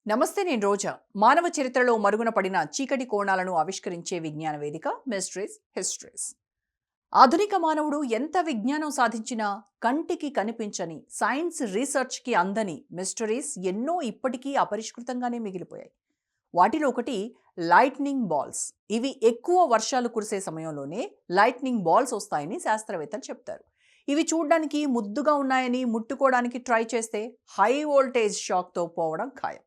నమస్తే, నేను రోజా. మానవ చరిత్రలో మరుగున పడిన చీకటి కోణాలను ఆవిష్కరించే విజ్ఞాన వేదిక మిస్టరీస్ హిస్టరీస్. ఆధునిక మానవుడు ఎంత విజ్ఞానం సాధించినా కంటికి కనిపించని, సైన్స్ రీసెర్చ్కి అందని మిస్టరీస్ ఎన్నో ఇప్పటికీ అపరిష్కృతంగానే మిగిలిపోయాయి. వాటిలో ఒకటి లైట్నింగ్ బాల్స్. ఇవి ఎక్కువ వర్షాలు కురిసే సమయంలోనే లైట్నింగ్ బాల్స్ వస్తాయని శాస్త్రవేత్తలు చెప్తారు. ఇవి చూడ్డానికి ముద్దుగా ఉన్నాయని ముట్టుకోవడానికి ట్రై చేస్తే హై వోల్టేజ్ షాక్తో పోవడం ఖాయం.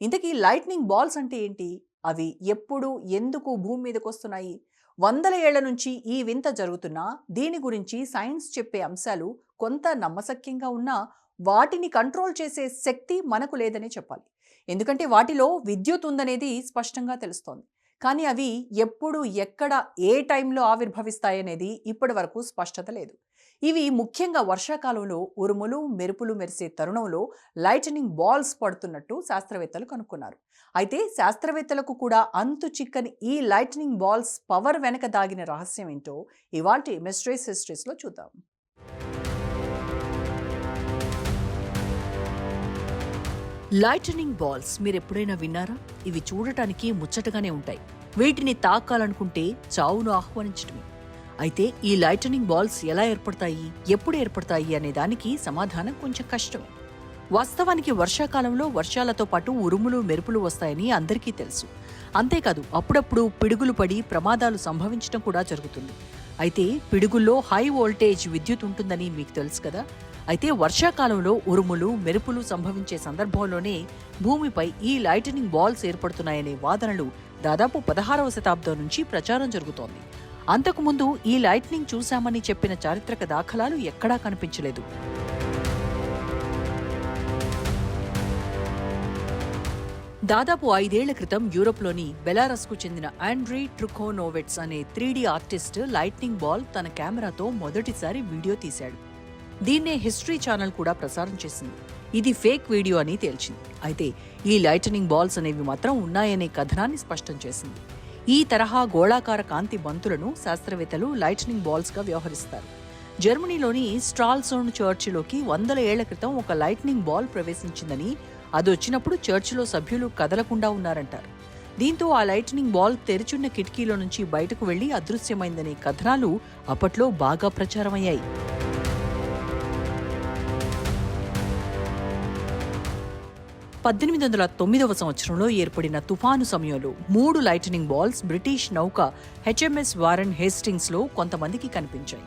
ఇంతకీ లైట్నింగ్ బాల్స్ అంటే ఏంటి? అవి ఎప్పుడు, ఎందుకు భూమి మీదకి వస్తున్నాయి? వందల ఏళ్ల నుంచి ఈ వింత జరుగుతున్నా దీని గురించి సైన్స్ చెప్పే అంశాలు కొంత నమ్మశక్యంగా ఉన్నా వాటిని కంట్రోల్ చేసే శక్తి మనకు లేదనే చెప్పాలి. ఎందుకంటే వాటిలో విద్యుత్ ఉందనేది స్పష్టంగా తెలుస్తోంది. కానీ అవి ఎప్పుడు, ఎక్కడ, ఏ టైంలో ఆవిర్భవిస్తాయనేది ఇప్పటి వరకు స్పష్టత లేదు. ఇవి ముఖ్యంగా వర్షాకాలంలో ఉరుములు, మెరుపులు మెరిసే తరుణంలో లైటనింగ్ బాల్స్ పడుతున్నట్టు శాస్త్రవేత్తలు కనుక్కున్నారు. అయితే శాస్త్రవేత్తలకు కూడా అంతు చిక్కని ఈ లైటనింగ్ బాల్స్ పవర్ వెనక దాగిన రహస్యం ఏంటో ఇవాల్టి మిస్టరీస్ హిస్టరీస్లో చూద్దాం. లైటనింగ్ బాల్స్ మీరు ఎప్పుడైనా విన్నారా? ఇవి చూడటానికి ముచ్చటగానే ఉంటాయి. వీటిని తాకాలనుకుంటే చావును ఆహ్వానించటమే. అయితే ఈ లైటనింగ్ బాల్స్ ఎలా ఏర్పడతాయి, ఎప్పుడు ఏర్పడతాయి అనే దానికి సమాధానం కొంచెం కష్టమే. వాస్తవానికి వర్షాకాలంలో వర్షాలతో పాటు ఉరుములు, మెరుపులు వస్తాయని అందరికీ తెలుసు. అంతేకాదు అప్పుడప్పుడు పిడుగులు పడి ప్రమాదాలు సంభవించడం కూడా జరుగుతుంది. అయితే పిడుగుల్లో హై వోల్టేజ్ విద్యుత్ ఉంటుందని మీకు తెలుసు కదా. అయితే వర్షాకాలంలో ఉరుములు, మెరుపులు సంభవించే సందర్భంలోనే భూమిపై ఈ లైటనింగ్ బాల్స్ ఏర్పడుతున్నాయనే వాదనలు దాదాపు 16వ శతాబ్దం నుంచి ప్రచారం జరుగుతోంది. అంతకుముందు ఈ లైట్నింగ్ చూశామని చెప్పిన చారిత్రక దాఖలాలు ఎక్కడా కనిపించలేదు. దాదాపు 5 ఏళ్ల క్రితం యూరోప్లోని బెలారస్కు చెందిన ఆండ్రీ ట్రుకోనోవెట్స్ అనే 3D ఆర్టిస్ట్ లైట్నింగ్ బాల్ తన కెమెరాతో మొదటిసారి వీడియో తీశాడు. దీన్నే హిస్టరీ ఛానల్ కూడా ప్రసారం చేసింది. ఇది ఫేక్ వీడియో అని తేల్చింది. అయితే ఈ లైటనింగ్ బాల్స్ అనేవి మాత్రం ఉన్నాయనే కథనాన్ని స్పష్టం చేసింది. ఈ తరహా గోళాకార కాంతి బంతులను శాస్త్రవేత్తలు లైటనింగ్ బాల్స్గా వ్యవహరిస్తారు. జర్మనీలోని స్ట్రాల్సోన్ చర్చిలోకి 100 ఏళ్ల క్రితం ఒక లైటనింగ్ బాల్ ప్రవేశించిందని, అదొచ్చినప్పుడు చర్చిలో సభ్యులు కదలకుండా ఉన్నారంటారు. దీంతో ఆ లైటనింగ్ బాల్ తెరిచున్న కిటికీలో నుంచి బయటకు వెళ్లి అదృశ్యమైందనే కథనాలు అప్పట్లో బాగా ప్రచారమయ్యాయి. 1809వ సంవత్సరంలో ఏర్పడిన తుఫాను సమయంలో 3 లైటనింగ్ బాల్స్ బ్రిటిష్ నౌక HMS వారెన్ హేస్టింగ్స్లో కొంతమందికి కనిపించాయి.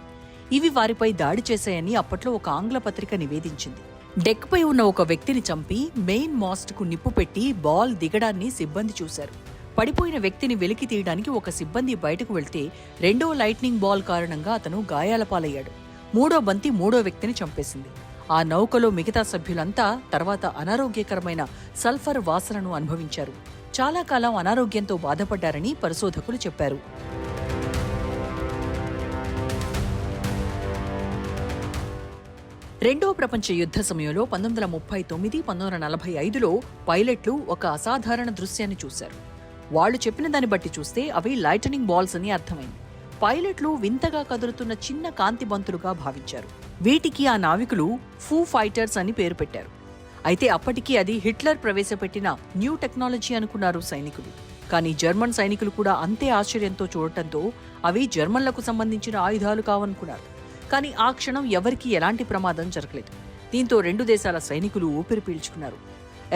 ఇవి వారిపై దాడి చేశాయని అప్పట్లో ఒక ఆంగ్ల పత్రిక నివేదించింది. డెక్పై ఉన్న ఒక వ్యక్తిని చంపి మెయిన్ మాస్ట్కు నిప్పు పెట్టి బాల్ దిగడాన్ని సిబ్బంది చూశారు. పడిపోయిన వ్యక్తిని వెలికి తీయడానికి ఒక సిబ్బంది బయటకు వెళ్తే రెండో లైట్నింగ్ బాల్ కారణంగా అతను గాయాల పాలయ్యాడు. మూడో బంతి మూడో వ్యక్తిని చంపేసింది. ఆ నౌకలో మిగతా సభ్యులంతా తర్వాత అనారోగ్యకరమైన సల్ఫర్ వాసనను అనుభవించారు. చాలా కాలం అనారోగ్యంతో బాధపడ్డారని పరిశోధకులు చెప్పారు. రెండో ప్రపంచ యుద్ధ సమయంలో 1939-1945లో పైలట్లు ఒక అసాధారణ దృశ్యాన్ని చూశారు. వాళ్లు చెప్పిన దాన్ని బట్టి చూస్తే అవి లైటనింగ్ బాల్స్ అని అర్థమైంది. పైలట్లు వింతగా కదులుతున్న చిన్న కాంతి బంతులుగా భావించారు. వీటికి ఆ నావికులు ఫూ ఫైటర్స్ అని పేరు పెట్టారు. అయితే అప్పటికి అది హిట్లర్ ప్రవేశపెట్టిన న్యూ టెక్నాలజీ అనుకున్నారు సైనికులు. కానీ జర్మన్ సైనికులు కూడా అంతే ఆశ్చర్యంతో చూడటంతో అవి జర్మన్లకు సంబంధించిన ఆయుధాలు కావనుకున్నారు. కానీ ఆ క్షణం ఎవరికీ ఎలాంటి ప్రమాదం జరగలేదు. దీంతో రెండు దేశాల సైనికులు ఊపిరి పీల్చుకున్నారు.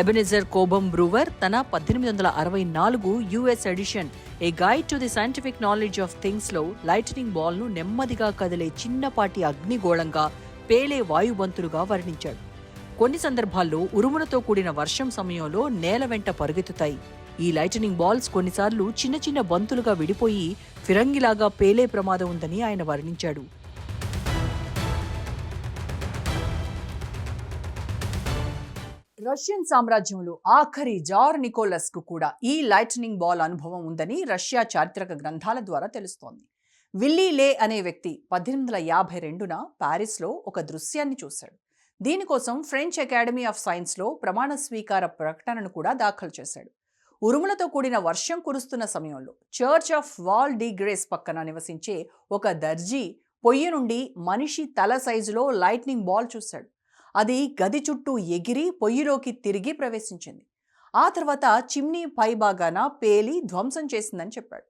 ఎబెనెజర్ కోబమ్ బ్రూవర్ తన 1864 US edition a guide to the scientific knowledge of థింగ్స్లో లైటనింగ్ బాల్ను నెమ్మదిగా కదిలే చిన్నపాటి అగ్నిగోళంగా, పేలే వాయుబంతులుగా వర్ణించాడు. కొన్ని సందర్భాల్లో ఉరుములతో కూడిన వర్షం సమయంలో నేల వెంట పరుగెత్తుతాయి. ఈ లైటనింగ్ బాల్స్ కొన్నిసార్లు చిన్న చిన్న బంతులుగా విడిపోయి ఫిరంగిలాగా పేలే ప్రమాదం ఉందని ఆయన వర్ణించాడు. రష్యన్ సామ్రాజ్యంలో ఆఖరి జార్ నికోలస్ కు కూడా ఈ లైటనింగ్ బాల్ అనుభవం ఉందని రష్యా చారిత్రక గ్రంథాల ద్వారా తెలుస్తోంది. విల్లీ లే అనే వ్యక్తి 1852న ప్యారిస్లో ఒక దృశ్యాన్ని చూశాడు. దీనికోసం ఫ్రెంచ్ అకాడమీ ఆఫ్ సైన్స్లో ప్రమాణ స్వీకార ప్రకటనను కూడా దాఖలు చేశాడు. ఉరుములతో కూడిన వర్షం కురుస్తున్న సమయంలో church of Val de Grace పక్కన నివసించే ఒక దర్జీ పొయ్యి నుండి మనిషి తల సైజులో లైట్నింగ్ బాల్ చూశాడు. అది గది చుట్టూ ఎగిరి పొయ్యిలోకి తిరిగి ప్రవేశించింది. ఆ తర్వాత చిమ్నీ పైభాగాన పేలి ధ్వంసం చేసిందని చెప్పాడు.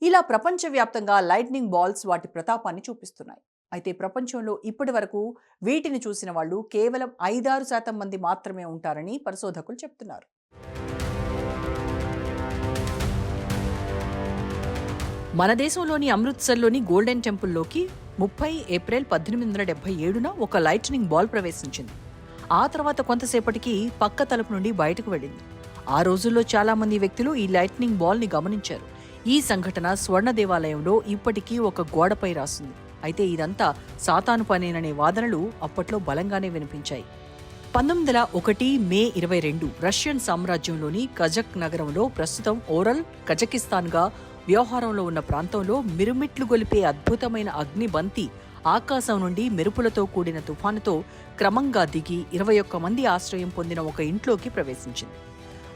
ఇలా ప్రపంచవ్యాప్తంగా లైట్నింగ్ బాల్స్ వాటి ప్రతాపాన్ని చూపిస్తున్నాయి. అయితే ప్రపంచంలో ఇప్పటి వరకు వీటిని చూసిన వాళ్ళు కేవలం 5-6% మంది మాత్రమే ఉంటారని పరిశోధకులు చెప్తున్నారు. మన దేశంలోని అమృత్సర్లోని గోల్డెన్ టెంపుల్లోకి 30 ఏప్రిల్ 1877న ఒక లైట్నింగ్ బాల్ ప్రవేశించింది. ఆ తర్వాత కొంతసేపటికి పక్క తలుపు నుండి బయటకు వెళ్ళింది. ఆ రోజుల్లో చాలా మంది వ్యక్తులు ఈ లైట్నింగ్ బాల్ని గమనించారు. ఈ సంఘటన స్వర్ణ దేవాలయంలో ఇప్పటికీ ఒక గోడపై రాసింది. అయితే ఇదంతా సాతాను పనేననే వాదనలు అప్పట్లో బలంగానే వినిపించాయి. 1901 మే 22 రష్యన్ సామ్రాజ్యంలోని కజక్ నగరంలో, ప్రస్తుతం ఓరల్ కజకిస్తాన్గా వ్యవహారంలో ఉన్న ప్రాంతంలో మిరుమిట్లు గొలిపే అద్భుతమైన అగ్నిబంతి ఆకాశం నుండి మెరుపులతో కూడిన తుఫానుతో క్రమంగా దిగి 21 మంది ఆశ్రయం పొందిన ఒక ఇంట్లోకి ప్రవేశించింది.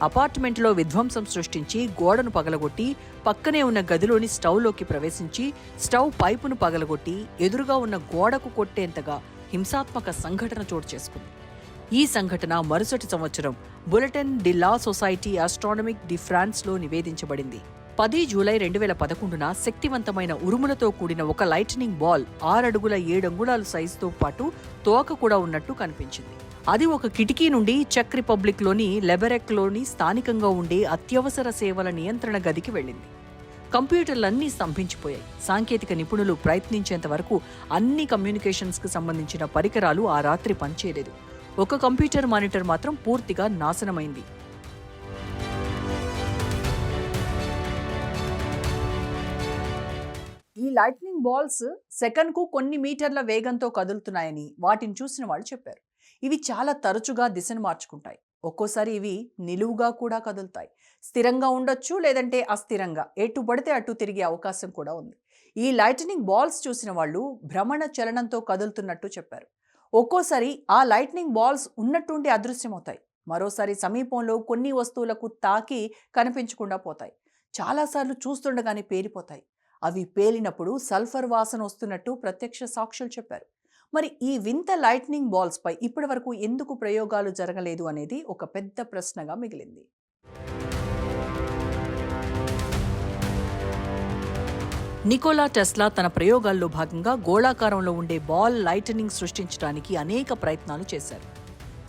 అపార్ట్మెంట్లో విధ్వంసం సృష్టించి గోడను పగలగొట్టి పక్కనే ఉన్న గదిలోని స్టవ్లోకి ప్రవేశించి స్టవ్ పైపును పగలగొట్టి ఎదురుగా ఉన్న గోడకు కొట్టేంతగా హింసాత్మక సంఘటన చోటు చేసుకుంది. ఈ సంఘటన మరుసటి సంవత్సరం Bulletin de la Société Astronomique de ఫ్రాన్స్లో నివేదించబడింది. 10 జూలై 2011న శక్తివంతమైన ఉరుములతో కూడిన ఒక లైట్నింగ్ బాల్ 6 అడుగుల 7 అంగుళాల సైజుతో పాటు తోక కూడా ఉన్నట్టు కనిపించింది. అది ఒక కిటికీ నుండి చెక్ రిపబ్లిక్లోని లెబెరెక్లోని స్థానికంగా ఉండే అత్యవసర సేవల నియంత్రణ గదికి వెళ్ళింది. కంప్యూటర్లన్నీ స్తంభించిపోయాయి. సాంకేతిక నిపుణులు ప్రయత్నించేంత వరకు అన్ని కమ్యూనికేషన్స్కి సంబంధించిన పరికరాలు ఆ రాత్రి పనిచేయలేదు. ఒక కంప్యూటర్ మానిటర్ మాత్రం పూర్తిగా నాశనమైంది. ఈ లైట్నింగ్ బాల్స్ సెకన్కు కొన్ని మీటర్ల వేగంతో కదులుతున్నాయని వాటిని చూసిన వాళ్ళు చెప్పారు. ఇవి చాలా తరచుగా దిశను మార్చుకుంటాయి. ఒక్కోసారి ఇవి నిలువుగా కూడా కదులుతాయి. స్థిరంగా ఉండొచ్చు, లేదంటే అస్థిరంగా ఎటు పడితే అటు తిరిగే అవకాశం కూడా ఉంది. ఈ లైట్నింగ్ బాల్స్ చూసిన వాళ్ళు భ్రమణ చలనంతో కదులుతున్నట్టు చెప్పారు. ఒక్కోసారి ఆ లైట్నింగ్ బాల్స్ ఉన్నట్టుండి అదృశ్యమవుతాయి. మరోసారి సమీపంలో కొన్ని వస్తువులకు తాకి కనిపించకుండా పోతాయి. చాలాసార్లు చూస్తుండగానే పేలిపోతాయి. అవి పేలినప్పుడు సల్ఫర్ వాసన వస్తున్నట్టు ప్రత్యక్ష సాక్షులు చెప్పారు. మరి ఈ వింత లైట్నింగ్ బాల్స్ పై ఇప్పటి వరకు ఎందుకు ప్రయోగాలు జరగలేదు అనేది ఒక పెద్ద ప్రశ్నగా మిగిలింది. నికోలా టెస్లా తన ప్రయోగాల్లో భాగంగా గోళాకారంలో ఉండే బాల్ లైటనింగ్ సృష్టించడానికి అనేక ప్రయత్నాలు చేశారు.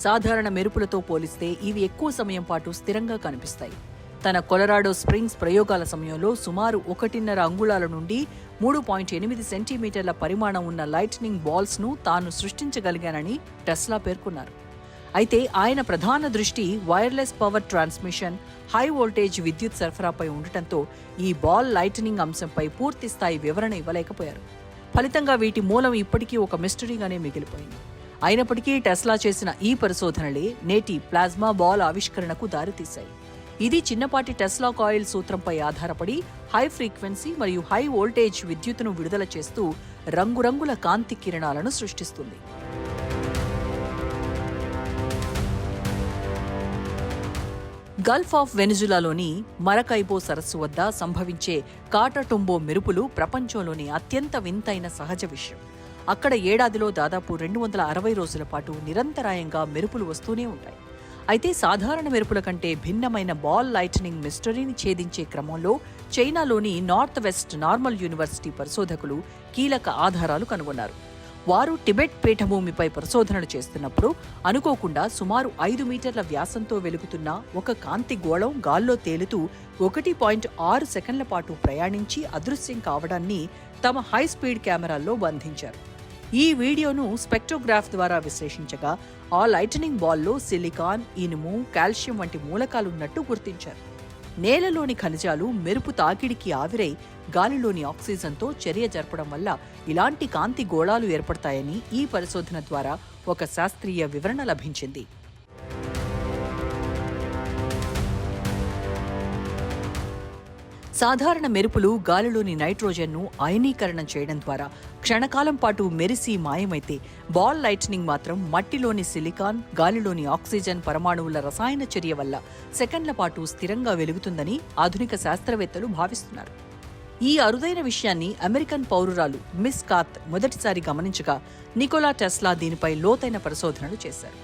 సాధారణ మెరుపులతో పోలిస్తే ఇవి ఎక్కువ సమయం పాటు స్థిరంగా కనిపిస్తాయి. తన కొలరాడో స్ప్రింగ్స్ ప్రయోగాల సమయంలో సుమారు 1.5 అంగుళాల నుండి 3.8 సెంటీమీటర్ల పరిమాణం ఉన్న లైట్నింగ్ బాల్స్ను తాను సృష్టించగలిగానని టెస్లా పేర్కొన్నారు. అయితే ఆయన ప్రధాన దృష్టి wireless power transmission, high voltage విద్యుత్ సరఫరాపై ఉండటంతో ఈ బాల్ లైటనింగ్ అంశంపై పూర్తి స్థాయి వివరణ ఇవ్వలేకపోయారు. ఫలితంగా వీటి మూలం ఇప్పటికీ ఒక మిస్టరీగానే మిగిలిపోయింది. అయినప్పటికీ టెస్లా చేసిన ఈ పరిశోధనలే నేటి ప్లాజ్మా బాల్ ఆవిష్కరణకు దారితీశాయి. ఇది చిన్నపాటి టెస్లా కాయిల్ సూత్రంపై ఆధారపడి హై ఫ్రీక్వెన్సీ మరియు హై వోల్టేజ్ విద్యుత్తును విడుదల చేస్తూ రంగురంగుల కాంతి కిరణాలను సృష్టిస్తుంది. గల్ఫ్ ఆఫ్ వెనిజులాలోని మరకైబో సరస్సు వద్ద సంభవించే కాటటుంబో మెరుపులు ప్రపంచంలోని అత్యంత వింతైన సహజ విషయం. అక్కడ ఏడాదిలో దాదాపు 260 రోజుల పాటు నిరంతరాయంగా మెరుపులు వస్తూనే ఉంటాయి. అయితే సాధారణ మెరుపుల కంటే భిన్నమైన బాల్ లైటనింగ్ మిస్టరీని ఛేదించే క్రమంలో చైనాలోని నార్త్ వెస్ట్ నార్మల్ యూనివర్సిటీ పరిశోధకులు కీలక ఆధారాలు కనుగొన్నారు. వారు టిబెట్ పీఠభూమిపై పరిశోధనలు చేస్తున్నప్పుడు అనుకోకుండా సుమారు 5 మీటర్ల వ్యాసంతో వెలుగుతున్న ఒక కాంతి గోళం గాల్లో తేలుతూ 1.6 సెకన్ల పాటు ప్రయాణించి అదృశ్యం కావడాన్ని తమ హై స్పీడ్ కెమెరాల్లో బంధించారు. ఈ వీడియోను స్పెక్ట్రోగ్రాఫ్ ద్వారా విశ్లేషించగా ఆ లైటనింగ్ బాల్లో సిలికాన్, ఇనుము, కాల్షియం వంటి మూలకాలున్నట్టు గుర్తించారు. నేలలోని ఖనిజాలు మెరుపు తాకిడికి ఆవిరై గాలిలోని ఆక్సిజన్తో చర్య జరపడం వల్ల ఇలాంటి కాంతి గోళాలు ఏర్పడతాయని ఈ పరిశోధన ద్వారా ఒక శాస్త్రీయ వివరణ లభించింది. సాధారణ మెరుపులు గాలిలోని నైట్రోజన్ను అయనీకరణం చేయడం ద్వారా క్షణకాలం పాటు మెరిసి మాయమైతే, బాల్ లైటనింగ్ మాత్రం మట్టిలోని సిలికాన్, గాలిలోని ఆక్సిజన్ పరమాణువుల రసాయన చర్య వల్ల సెకండ్ల పాటు స్థిరంగా వెలుగుతుందని ఆధునిక శాస్త్రవేత్తలు భావిస్తున్నారు. ఈ అరుదైన విషయాన్ని అమెరికన్ పౌరురాలు మిస్ కాత్ మొదటిసారి గమనించగా నికోలా టెస్లా దీనిపై లోతైన పరిశోధనలు చేశారు.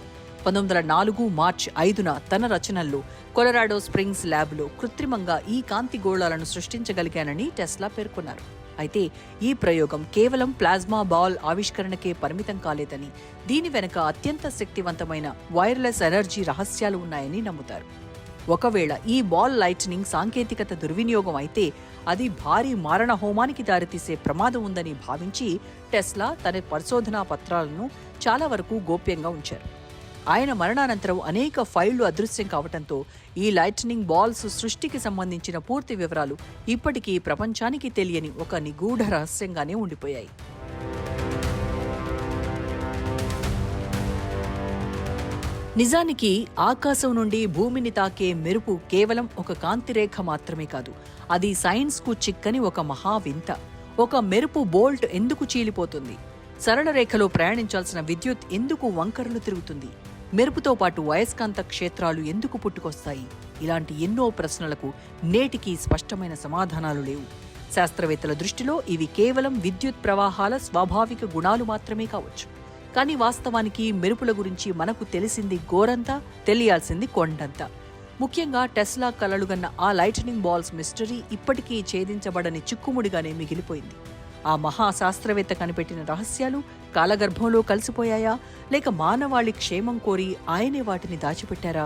1904 మార్చి 5న తన రచనల్లో కొలరాడో స్ప్రింగ్స్ ల్యాబ్లో కృత్రిమంగా ఈ కాంతి గోళాలను సృష్టించగలిగానని టెస్లా పేర్కొన్నారు. అయితే ఈ ప్రయోగం కేవలం ప్లాజ్మా బాల్ ఆవిష్కరణకే పరిమితం కాలేదని, దీని వెనుక అత్యంత శక్తివంతమైన వైర్లెస్ ఎనర్జీ రహస్యాలు ఉన్నాయని నమ్ముతారు. ఒకవేళ ఈ బాల్ లైట్నింగ్ సాంకేతికత దుర్వినియోగం అయితే అది భారీ మారణ హోమానికి దారితీసే ప్రమాదం ఉందని భావించి టెస్లా తన పరిశోధనా పత్రాలను చాలా వరకు గోప్యంగా ఉంచారు. ఆయన మరణానంతరం అనేక ఫైళ్లు అదృశ్యం కావడంతో ఈ లైట్నింగ్ బాల్స్ సృష్టికి సంబంధించిన పూర్తి వివరాలు ఇప్పటికీ ప్రపంచానికి తెలియని ఒక నిగూఢ రహస్యంగానే ఉండిపోయాయి. నిజానికి ఆకాశం నుండి భూమిని తాకే మెరుపు కేవలం ఒక కాంతిరేఖ మాత్రమే కాదు, అది సైన్స్కు చిక్కని ఒక మహావింత. ఒక మెరుపు బోల్ట్ ఎందుకు చీలిపోతుంది? సరళ రేఖలో ప్రయాణించాల్సిన విద్యుత్ ఎందుకు వంకరలు తిరుగుతుంది? మెరుపుతో పాటు అయస్కాంత క్షేత్రాలు ఎందుకు పుట్టుకొస్తాయి? ఇలాంటి ఎన్నో ప్రశ్నలకు నేటికి స్పష్టమైన సమాధానాలు లేవు. శాస్త్రవేత్తల దృష్టిలో ఇవి కేవలం విద్యుత్ ప్రవాహాల స్వాభావిక గుణాలు మాత్రమే కావచ్చు. కానీ వాస్తవానికి మెరుపుల గురించి మనకు తెలిసింది గోరంతా, తెలియాల్సింది కొండంతా. ముఖ్యంగా టెస్లా కలలుగన్న ఆ లైటనింగ్ బాల్స్ మిస్టరీ ఇప్పటికీ ఛేదించబడని చిక్కుముడిగానే మిగిలిపోయింది. ఆ మహాశాస్త్రవేత్త కనిపెట్టిన రహస్యాలు కాలగర్భంలో కలిసిపోయాయా, లేక మానవాళి క్షేమం కోరి ఆయనే వాటిని దాచిపెట్టారా?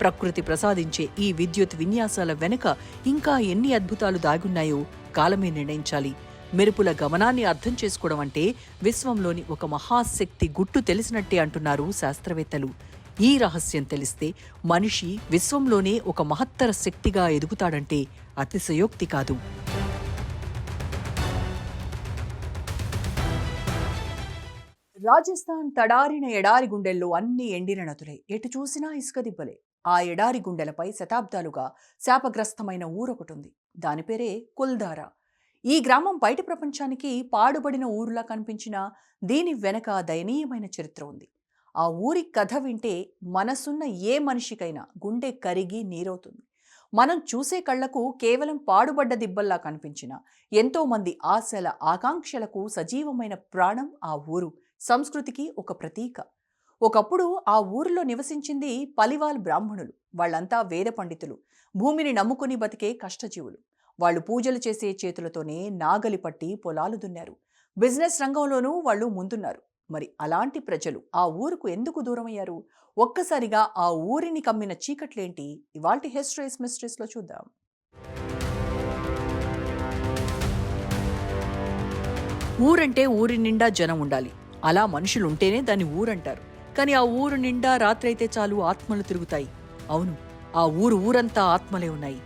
ప్రకృతి ప్రసాదించే ఈ విద్యుత్ విన్యాసాల వెనుక ఇంకా ఎన్ని అద్భుతాలు దాగున్నాయో కాలమే నిర్ణయించాలి. మెరుపుల గమనాన్ని అర్థం చేసుకోవడం అంటే విశ్వంలోని ఒక మహాశక్తి గుట్టు తెలిసినట్టే అంటున్నారు శాస్త్రవేత్తలు. ఈ రహస్యం తెలిస్తే మనిషి విశ్వంలోనే ఒక మహత్తర శక్తిగా ఎదుగుతాడంటే అతిశయోక్తి కాదు. రాజస్థాన్ తడారిన ఎడారి గుండెల్లో అన్ని ఎండిన నదులే, ఎటు చూసినా ఇసుక దిబ్బలే. ఆ ఎడారి గుండెలపై శతాబ్దాలుగా శాపగ్రస్తమైన ఊరొకటుంది. దాని పేరే కుల్ధారా. ఈ గ్రామం బయటి ప్రపంచానికి పాడుబడిన ఊరులా కనిపించిన దీని వెనక దయనీయమైన చరిత్ర ఉంది. ఆ ఊరి కథ వింటే మనసున్న ఏ మనిషికైనా గుండె కరిగి నీరవుతుంది. మనం చూసే కళ్లకు కేవలం పాడుబడ్డ దిబ్బల్లా కనిపించిన ఎంతోమంది ఆశల ఆకాంక్షలకు సజీవమైన ప్రాణం ఆ ఊరు, సంస్కృతికి ఒక ప్రతీక. ఒకప్పుడు ఆ ఊరిలో నివసించింది పలివాల్ బ్రాహ్మణులు. వాళ్ళంతా వేద పండితులు, భూమిని నమ్ముకుని బతికే కష్టజీవులు. వాళ్ళు పూజలు చేసే చేతులతోనే నాగలి పట్టి పొలాలు దున్నారు. బిజినెస్ రంగంలోనూ వాళ్ళు ముందున్నారు. మరి అలాంటి ప్రజలు ఆ ఊరుకు ఎందుకు దూరమయ్యారు? ఒక్కసారిగా ఆ ఊరిని కమ్మిన చీకట్లేంటి? ఇవాల్టి హిస్టరీస్ మిస్టరీస్లో చూద్దాం. ఊరంటే ఊరి నిండా జనం ఉండాలి. అలా మనుషులుంటేనే దాన్ని ఊరంటారు. కానీ ఆ ఊరు నిండా రాత్రైతే చాలు ఆత్మలు తిరుగుతాయి. అవును, ఆ ఊరంతా ఆత్మలే ఉన్నాయి.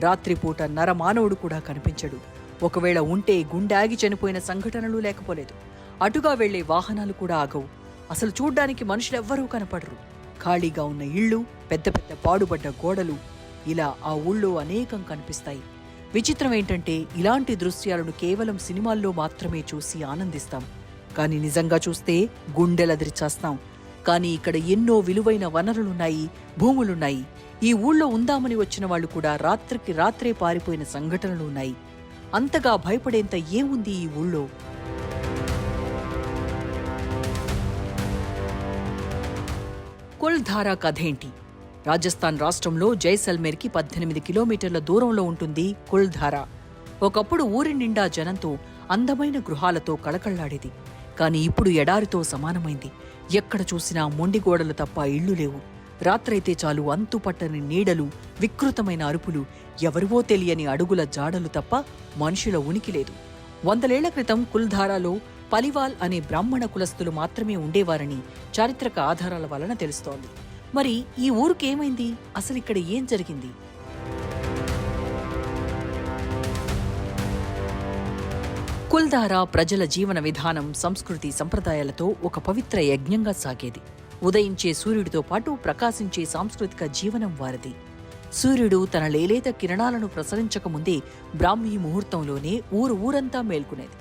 రాత్రిపూట నరమానవుడు కూడా కనిపించడు. ఒకవేళ ఉంటే గుండె ఆగి చనిపోయిన సంఘటనలు లేకపోలేదు. అటుగా వెళ్లే వాహనాలు కూడా ఆగవు. అసలు చూడ్డానికి మనుషులెవ్వరూ కనపడరు. ఖాళీగా ఉన్న ఇళ్ళు, పెద్ద పెద్ద పాడుబడ్డ గోడలు, ఇలా ఆ ఊళ్ళో అనేకం కనిపిస్తాయి. విచిత్రం ఏంటంటే ఇలాంటి దృశ్యాలను కేవలం సినిమాల్లో మాత్రమే చూసి ఆనందిస్తాం. కానీ నిజంగా చూస్తే గుండెలదిరిచేస్తాం. కానీ ఇక్కడ ఎన్నో విలువైన వనరులున్నాయి, భూములున్నాయి. ఈ ఊళ్ళో ఉందామని వచ్చిన వాళ్ళు కూడా రాత్రికి రాత్రే పారిపోయిన సంఘటనలు ఉన్నాయి. అంతగా భయపడేంత ఏముంది ఈ ఊళ్ళో? కుల్ధారా కథేంటి? రాజస్థాన్ రాష్ట్రంలో జైసల్మేర్కి 18 కిలోమీటర్ల దూరంలో ఉంటుంది కుల్ధారా. ఒకప్పుడు ఊరి నిండా జనంతో, అందమైన గృహాలతో కళకళ్లాడేది. కానీ ఇప్పుడు ఎడారితో సమానమైంది. ఎక్కడ చూసినా మొండిగోడలు తప్ప ఇళ్లు లేవు. రాత్రైతే చాలు అంతుపట్టని నీడలు, వికృతమైన అరుపులు, ఎవరివో తెలియని అడుగుల జాడలు తప్ప మనుషుల ఉనికి లేదు. 100 ఏళ్ల క్రితం కుల్ధారాలో పలివాల్ అనే బ్రాహ్మణ కులస్తులు మాత్రమే ఉండేవారని చారిత్రక ఆధారాల వలన తెలుస్తోంది. మరి ఈ ఊరుకేమైంది? అసలిక్కడ ఏం జరిగింది? కుల్ధారా ప్రజల జీవన విధానం, సంస్కృతి, సంప్రదాయాలతో ఒక పవిత్ర యజ్ఞంగా సాగేది. ఉదయించే సూర్యుడితో పాటు ప్రకాశించే సాంస్కృతిక జీవనం వారిది. సూర్యుడు తన లేలేత కిరణాలను ప్రసరించకముందే బ్రాహ్మీ ముహూర్తంలోనే ఊరంతా మేల్కొనేది.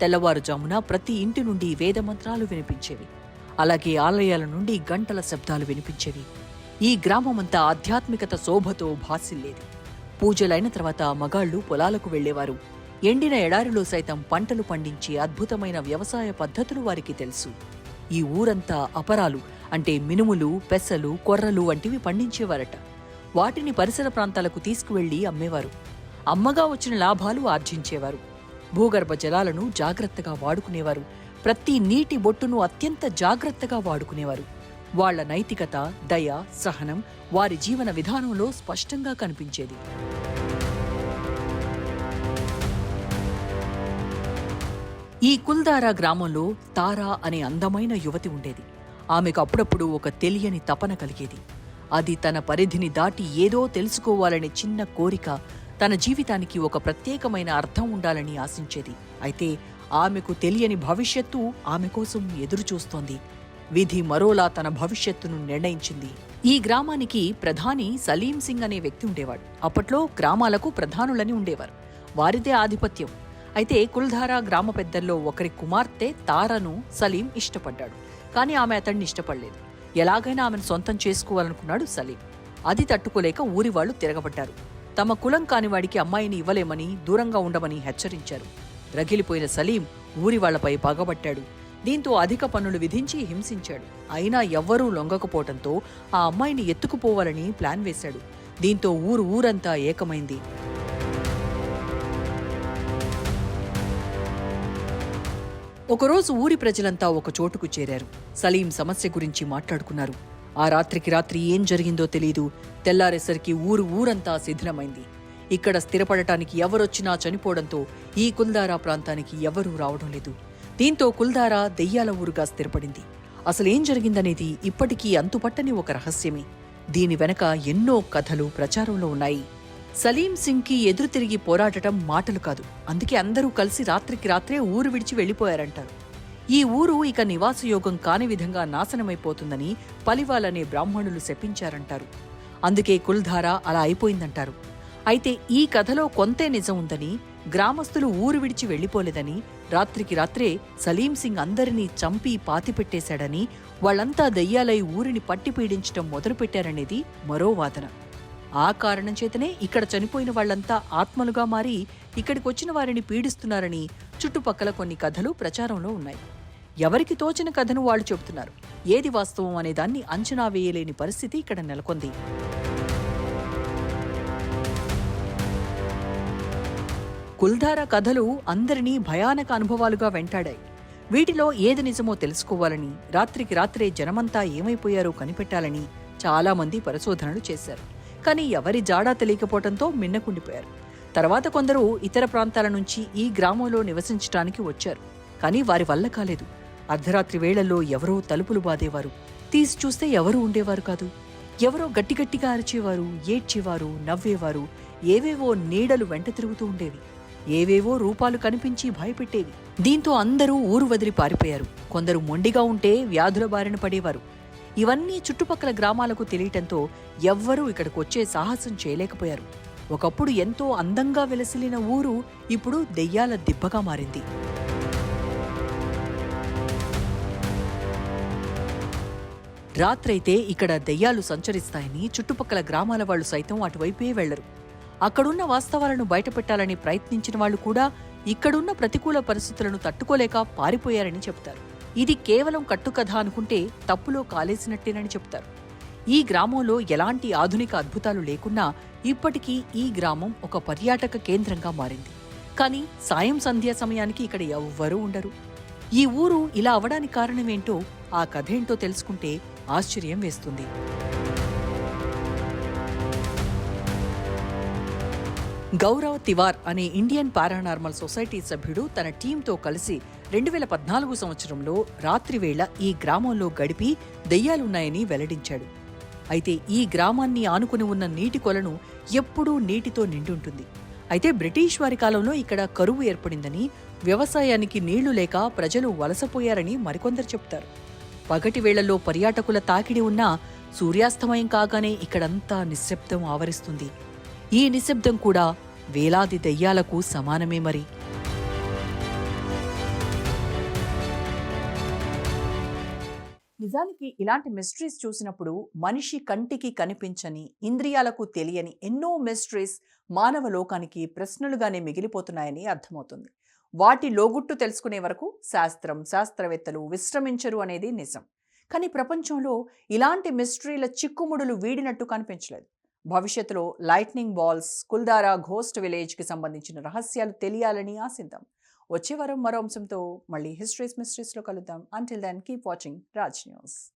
తెల్లవారుజామున ప్రతి ఇంటి నుండి వేదమంత్రాలు వినిపించేవి. అలాగే ఆలయాల నుండి గంటల శబ్దాలు వినిపించేవి. ఈ గ్రామమంతా ఆధ్యాత్మికత శోభతో భాసిల్లేది. పూజలైన తర్వాత మగాళ్లు పొలాలకు వెళ్లేవారు. ఎండిన ఎడారిలో సైతం పంటలు పండించే అద్భుతమైన వ్యవసాయ పద్ధతులు వారికి తెలుసు. ఈ ఊరంతా అపరాలు అంటే మినుములు, పెసలు, కొర్రలు వంటివి పండించేవారట. వాటిని పరిసర ప్రాంతాలకు తీసుకువెళ్లి అమ్మేవారు. అమ్మగా వచ్చిన లాభాలు ఆర్జించేవారు. భూగర్భ జలాలను జాగ్రత్తగా వాడుకునేవారు. ప్రతి నీటి బొట్టును అత్యంత జాగ్రత్తగా వాడుకునేవారు. వాళ్ల నైతికత, దయ, సహనం వారి జీవన విధానంలో స్పష్టంగా కనిపించేది. ఈ కుల్దారా గ్రామంలో తారా అనే అందమైన యువతి ఉండేది. ఆమెకు అప్పుడప్పుడు ఒక తెలియని తపన కలిగేది. అది తన పరిధిని దాటి ఏదో తెలుసుకోవాలనే చిన్న కోరిక, తన జీవితానికి ఒక ప్రత్యేకమైన అర్థం ఉండాలని ఆశించేది. అయితే ఆమెకు తెలియని భవిష్యత్తు ఆమె కోసం ఎదురుచూస్తోంది. విధి మరోలా తన భవిష్యత్తును నిర్ణయించింది. ఈ గ్రామానికి ప్రధాని సలీం సింగ్ అనే వ్యక్తి ఉండేవాడు. అప్పట్లో గ్రామాలకు ప్రధానులని ఉండేవారు. వారిదే ఆధిపత్యం. అయితే కుల్ధారా గ్రామ పెద్దల్లో ఒకరి కుమార్తె తారను సలీం ఇష్టపడ్డాడు. కానీ ఆమె అతడిని ఇష్టపడలేదు. ఎలాగైనా ఆమెను సొంతం చేసుకోవాలనుకున్నాడు సలీం. అది తట్టుకోలేక ఊరి వాళ్లు తిరగబడ్డారు. తమ కులం కానివాడికి అమ్మాయిని ఇవ్వలేమని, దూరంగా ఉండమని హెచ్చరించారు. రగిలిపోయిన సలీం ఊరి వాళ్లపై పగబట్టాడు. దీంతో అధిక పన్నులు విధించి హింసించాడు. అయినా ఎవ్వరూ లొంగకపోవడంతో ఆ అమ్మాయిని ఎత్తుకుపోవాలని ప్లాన్ వేశాడు. దీంతో ఊరంతా ఏకమైంది. ఒకరోజు ఊరి ప్రజలంతా ఒక చోటుకు చేరారు. సలీం సమస్య గురించి మాట్లాడుకున్నారు. ఆ రాత్రికి రాత్రి ఏం జరిగిందో తెలీదు. తెల్లారేసరికి ఊరంతా శిథిలమైంది. ఇక్కడ స్థిరపడటానికి ఎవరొచ్చినా చనిపోవడంతో ఈ కుల్దారా ప్రాంతానికి ఎవరూ రావడం లేదు. దీంతో కుల్దారా దెయ్యాల ఊరుగా స్థిరపడింది. అసలేం జరిగిందనేది ఇప్పటికీ అంతుపట్టని ఒక రహస్యమే. దీని వెనక ఎన్నో కథలు ప్రచారంలో ఉన్నాయి. సలీం సింగ్ కి ఎదురు తిరిగి పోరాడటం మాటలు కాదు. అందుకే అందరూ కలిసి రాత్రికి రాత్రే ఊరు విడిచి వెళ్లిపోయారంటారు. ఈ ఊరు ఇక నివాసయోగం కాని విధంగా నాశనమైపోతుందని పలివాలనే బ్రాహ్మణులు శపించారంటారు. అందుకే కుల్ధారా అలా అయిపోయిందంటారు. అయితే ఈ కథలో కొంతే నిజం ఉందని, గ్రామస్తులు ఊరు విడిచి వెళ్లిపోలేదని, రాత్రికి రాత్రే సలీం సింగ్ అందరినీ చంపి పాతిపెట్టేశాడని, వాళ్లంతా దయ్యాలై ఊరిని పట్టి పీడించటం మొదలుపెట్టారనేది మరో వాదన. ఆ కారణం చేతనే ఇక్కడ చనిపోయిన వాళ్లంతా ఆత్మలుగా మారి ఇక్కడికొచ్చిన వారిని పీడిస్తున్నారని చుట్టుపక్కల కొన్ని కథలు ప్రచారంలో ఉన్నాయి. ఎవరికి తోచిన కథను వాళ్లు చెబుతున్నారు. ఏది వాస్తవం అనే దాన్ని అంచనా వేయలేని పరిస్థితి ఇక్కడ నెలకొంది. కుల్ధారా కథలు అందరినీ భయానక అనుభవాలుగా వెంటాడాయి. వీటిలో ఏది నిజమో తెలుసుకోవాలని, రాత్రికి రాత్రే జనమంతా ఏమైపోయారో కనిపెట్టాలని చాలా మంది పరిశోధనలు చేశారు. కానీ ఎవరి జాడా తెలియకపోవడంతో మిన్నకుండిపోయారు. తర్వాత కొందరు ఇతర ప్రాంతాల నుంచి ఈ గ్రామంలో నివసించడానికి వచ్చారు. కానీ వారి వల్ల కాలేదు. అర్ధరాత్రి వేళల్లో ఎవరో తలుపులు బాదేవారు. తీసి చూస్తే ఎవరూ ఉండేవారు కాదు. ఎవరో గట్టిగట్టిగా అరిచేవారు, ఏడ్చేవారు, నవ్వేవారు. ఏవేవో నీడలు వెంట తిరుగుతూ ఉండేవి. ఏవేవో రూపాలు కనిపించి భయపెట్టేవి. దీంతో అందరూ ఊరు వదిలి పారిపోయారు. కొందరు మొండిగా ఉంటే వ్యాధుల బారిన పడేవారు. ఇవన్నీ చుట్టుపక్కల గ్రామాలకు తెలియటంతో ఎవ్వరూ ఇక్కడికొచ్చే సాహసం చేయలేకపోయారు. ఒకప్పుడు ఎంతో అందంగా వెలసిల్లిన ఊరు ఇప్పుడు దెయ్యాల దిబ్బగా మారింది. రాత్రైతే ఇక్కడ దెయ్యాలు సంచరిస్తాయని చుట్టుపక్కల గ్రామాల వాళ్లు సైతం అటువైపే వెళ్లరు. అక్కడున్న వాస్తవాలను బయటపెట్టాలని ప్రయత్నించిన వాళ్లు కూడా ఇక్కడున్న ప్రతికూల పరిస్థితులను తట్టుకోలేక పారిపోయారని చెబుతారు. ఇది కేవలం కట్టుకథ అనుకుంటే తప్పులో కాలేసినట్టేనని చెప్తారు. ఈ గ్రామంలో ఎలాంటి ఆధునిక అద్భుతాలు లేకున్నా ఇప్పటికీ ఈ గ్రామం ఒక పర్యాటక కేంద్రంగా మారింది. కానీ సాయం సంధ్యా సమయానికి ఇక్కడ ఎవ్వరూ ఉండరు. ఈ ఊరు ఇలా అవడానికి కారణమేంటో, ఆ కథేంటో తెలుసుకుంటే ఆశ్చర్యం వేస్తుంది. గౌరవ్ తివార్ అనే ఇండియన్ పారానార్మల్ సొసైటీ సభ్యుడు తన టీంతో కలిసి 2014 సంవత్సరంలో రాత్రివేళ ఈ గ్రామంలో గడిపి దెయ్యాలున్నాయని వెల్లడించాడు. అయితే ఈ గ్రామాన్ని ఆనుకుని ఉన్న నీటి కొలను ఎప్పుడూ నీటితో నిండుంటుంది. అయితే బ్రిటిష్ వారి కాలంలో ఇక్కడ కరువు ఏర్పడిందని, వ్యవసాయానికి నీళ్లు లేక ప్రజలు వలసపోయారని మరికొందరు చెప్తారు. పగటి వేళల్లో పర్యాటకుల తాకిడి ఉన్నా సూర్యాస్తమయం కాగానే ఇక్కడంతా నిశ్శబ్దం ఆవరిస్తుంది. ఈ నిశ్శబ్దం కూడా వేలాది దెయ్యాలకు సమానమే మరి. నిజానికి ఇలాంటి మిస్టరీస్ చూసినప్పుడు మనిషి కంటికి కనిపించని, ఇంద్రియాలకు తెలియని ఎన్నో మిస్టరీస్ మానవ లోకానికి ప్రశ్నలుగానే మిగిలిపోతున్నాయని అర్థమవుతుంది. వాటి లోగుట్టు తెలుసుకునే వరకు శాస్త్రవేత్తలు విశ్రమించరు అనేది నిజం. కానీ ప్రపంచంలో ఇలాంటి మిస్టరీల చిక్కుముడులు వీడినట్టు కనిపించలేదు. భవిష్యత్తులో లైట్నింగ్ బాల్స్, కుల్దారా ఘోస్ట్ విలేజ్కి సంబంధించిన రహస్యాలు తెలియాలని ఆశిద్దాం. వచ్చే వారం మరో అంశంతో మళ్ళీ హిస్టరీస్ మిస్టరీస్లో కలుద్దాం. Until then keep watching Raj news.